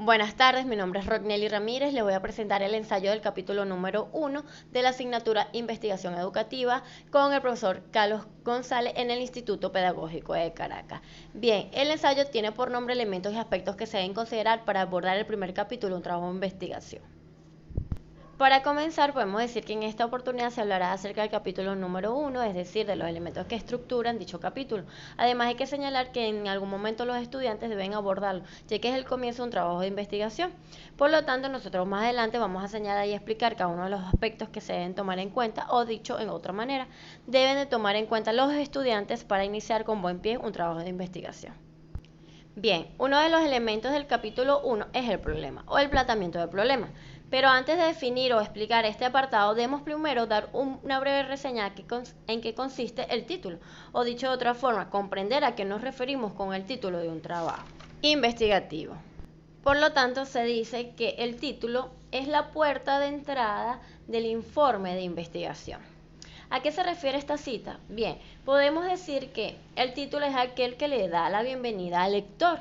Buenas tardes, mi nombre es Rognelly Ramírez. Le voy a presentar el ensayo del capítulo número 1 de la asignatura Investigación Educativa con el profesor Carlos González en el Instituto Pedagógico de Caracas. Bien, el ensayo tiene por nombre elementos y aspectos que se deben considerar para abordar el primer capítulo de un trabajo de investigación. Para comenzar, podemos decir que en esta oportunidad se hablará acerca del capítulo número 1, es decir, de los elementos que estructuran dicho capítulo. Además, hay que señalar que en algún momento los estudiantes deben abordarlo, ya que es el comienzo de un trabajo de investigación. Por lo tanto, nosotros más adelante vamos a señalar y explicar cada uno de los aspectos que se deben tomar en cuenta, o dicho en otra manera, deben de tomar en cuenta los estudiantes para iniciar con buen pie un trabajo de investigación. Bien, uno de los elementos del capítulo 1 es el problema o el planteamiento del problema. Pero antes de definir o explicar este apartado, debemos primero dar una breve reseña en qué consiste el título, o dicho de otra forma, comprender a qué nos referimos con el título de un trabajo investigativo. Por lo tanto, se dice que el título es la puerta de entrada del informe de investigación. ¿A qué se refiere esta cita? Bien, podemos decir que el título es aquel que le da la bienvenida al lector.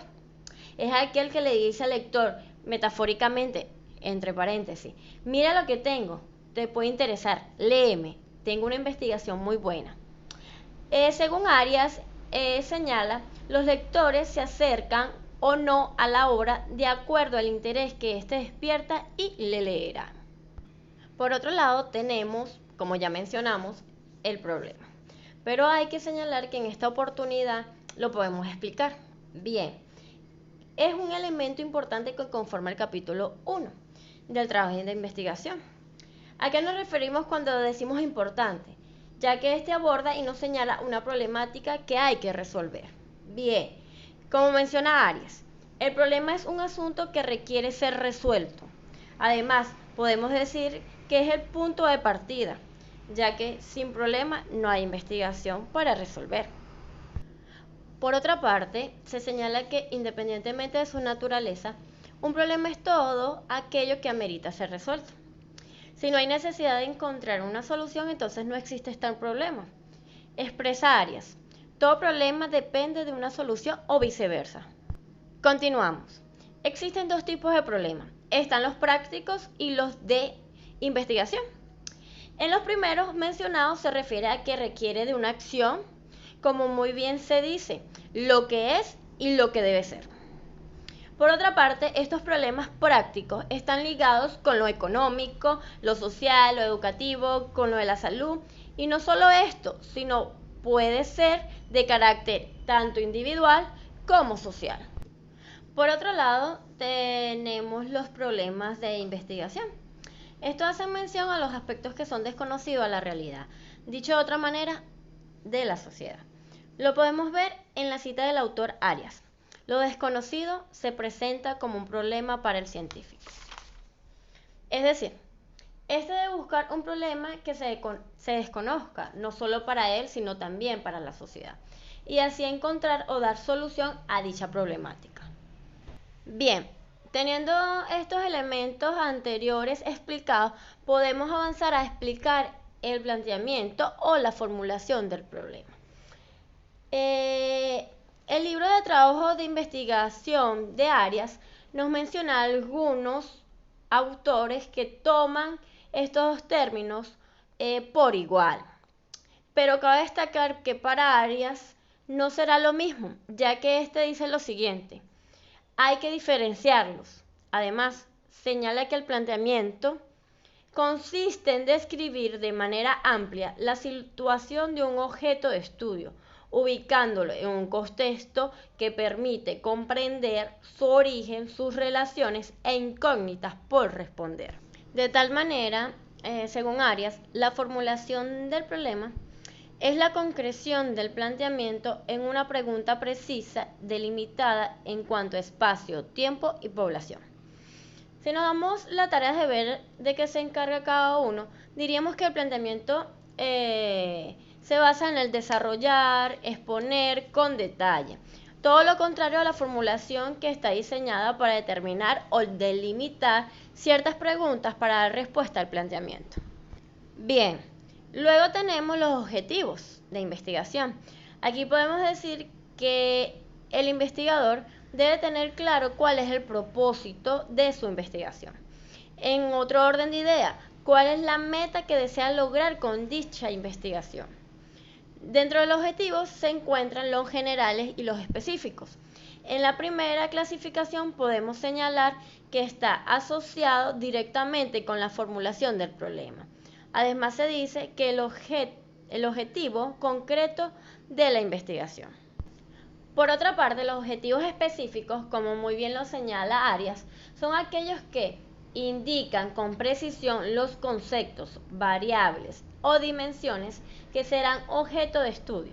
Es aquel que le dice al lector, metafóricamente, entre paréntesis, mira lo que tengo, te puede interesar, léeme, tengo una investigación muy buena. Según Arias, señala, los lectores se acercan o no a la obra de acuerdo al interés que éste despierta y le leerán. Por otro lado, tenemos, como ya mencionamos, el problema. Pero hay que señalar que en esta oportunidad lo podemos explicar. Bien, es un elemento importante que conforma el capítulo 1 del trabajo de investigación. ¿A qué nos referimos cuando decimos importante? Ya que este aborda y nos señala una problemática que hay que resolver. Bien, como menciona Arias, el problema es un asunto que requiere ser resuelto. Además, podemos decir que es el punto de partida, ya que sin problema no hay investigación para resolver. Por otra parte, se señala que independientemente de su naturaleza, un problema es todo aquello que amerita ser resuelto. Si no hay necesidad de encontrar una solución, entonces no existe tal problema. Expresa Arias, todo problema depende de una solución o viceversa. Continuamos. Existen dos tipos de problemas. Están los prácticos y los de investigación. En los primeros mencionados se refiere a que requiere de una acción, como muy bien se dice, lo que es y lo que debe ser. Por otra parte, estos problemas prácticos están ligados con lo económico, lo social, lo educativo, con lo de la salud, y no solo esto, sino puede ser de carácter tanto individual como social. Por otro lado, tenemos los problemas de investigación. Esto hace mención a los aspectos que son desconocidos a la realidad, dicho de otra manera, de la sociedad. Lo podemos ver en la cita del autor Arias. Lo desconocido se presenta como un problema para el científico. Es decir, este de buscar un problema que se desconozca, no solo para él, sino también para la sociedad, y así encontrar o dar solución a dicha problemática. Bien, teniendo estos elementos anteriores explicados, podemos avanzar a explicar el planteamiento o la formulación del problema. El libro de trabajo de investigación de Arias nos menciona algunos autores que toman estos términos por igual. Pero cabe destacar que para Arias no será lo mismo, ya que este dice lo siguiente. Hay que diferenciarlos. Además, señala que el planteamiento consiste en describir de manera amplia la situación de un objeto de estudio, ubicándolo en un contexto que permite comprender su origen, sus relaciones e incógnitas por responder. De tal manera, según Arias, la formulación del problema es la concreción del planteamiento en una pregunta precisa, delimitada en cuanto a espacio, tiempo y población. Si nos damos la tarea de ver de qué se encarga cada uno, diríamos que el planteamiento se basa en el desarrollar, exponer con detalle. Todo lo contrario a la formulación que está diseñada para determinar o delimitar ciertas preguntas para dar respuesta al planteamiento. Bien, luego tenemos los objetivos de investigación. Aquí podemos decir que el investigador debe tener claro cuál es el propósito de su investigación. En otro orden de idea, cuál es la meta que desea lograr con dicha investigación. Dentro de los objetivos se encuentran los generales y los específicos. En la primera clasificación podemos señalar que está asociado directamente con la formulación del problema. Además se dice que el objetivo concreto de la investigación. Por otra parte, los objetivos específicos, como muy bien lo señala Arias, son aquellos que indican con precisión los conceptos, variables o dimensiones que serán objeto de estudio.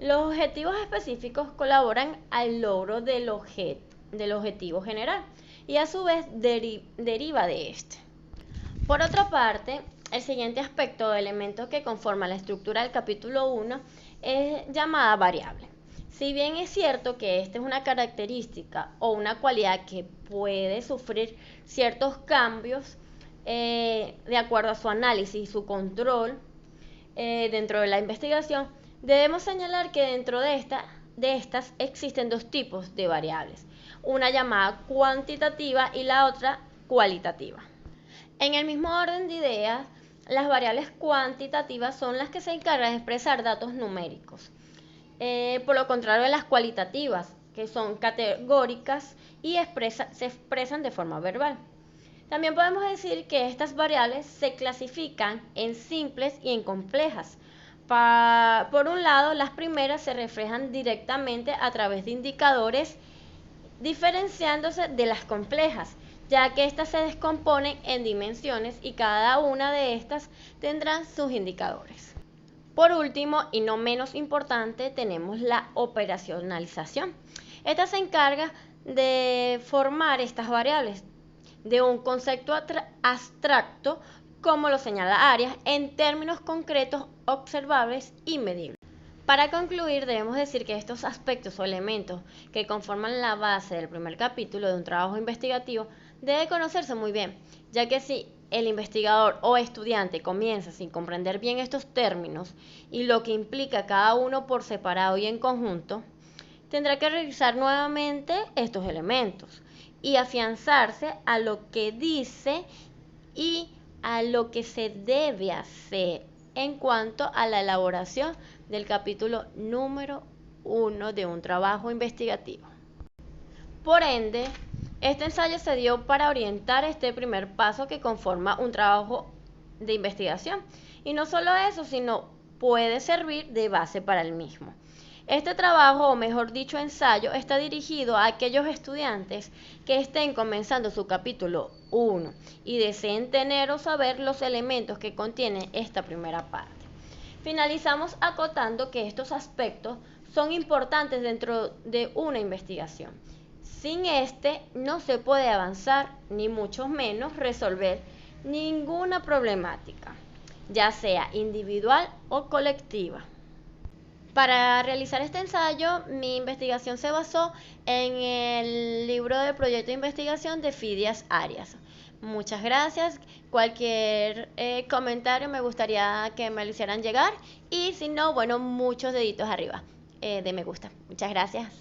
Los objetivos específicos colaboran al logro del objetivo general y a su vez deriva de este. Por otra parte, el siguiente aspecto o elemento que conforma la estructura del capítulo 1 es llamada variable. Si bien es cierto que esta es una característica o una cualidad que puede sufrir ciertos cambios de acuerdo a su análisis y su control dentro de la investigación, debemos señalar que dentro de estas existen dos tipos de variables, una llamada cuantitativa y la otra cualitativa. En el mismo orden de ideas, las variables cuantitativas son las que se encargan de expresar datos numéricos. Por lo contrario de las cualitativas, que son categóricas y se expresan de forma verbal. También podemos decir que estas variables se clasifican en simples y en complejas. Por un lado, las primeras se reflejan directamente a través de indicadores, diferenciándose de las complejas, ya que éstas se descomponen en dimensiones y cada una de estas tendrá sus indicadores. Por último, y no menos importante, tenemos la operacionalización. Esta se encarga de formar estas variables de un concepto abstracto, como lo señala Arias, en términos concretos, observables y medibles. Para concluir, debemos decir que estos aspectos o elementos que conforman la base del primer capítulo de un trabajo investigativo debe conocerse muy bien, ya que si el investigador o estudiante comienza sin comprender bien estos términos y lo que implica cada uno por separado y en conjunto, tendrá que revisar nuevamente estos elementos y afianzarse a lo que dice y a lo que se debe hacer en cuanto a la elaboración del capítulo número 1 de un trabajo investigativo. Por ende, este ensayo se dio para orientar este primer paso que conforma un trabajo de investigación. Y no solo eso, sino puede servir de base para el mismo. Este trabajo, o mejor dicho ensayo, está dirigido a aquellos estudiantes que estén comenzando su capítulo 1 y deseen tener o saber los elementos que contiene esta primera parte. Finalizamos acotando que estos aspectos son importantes dentro de una investigación. Sin este no se puede avanzar, ni mucho menos resolver ninguna problemática, ya sea individual o colectiva. Para realizar este ensayo, mi investigación se basó en el libro del proyecto de investigación de Fidias Arias. Muchas gracias. Cualquier comentario me gustaría que me lo hicieran llegar. Y si no, bueno, muchos deditos arriba de me gusta. Muchas gracias.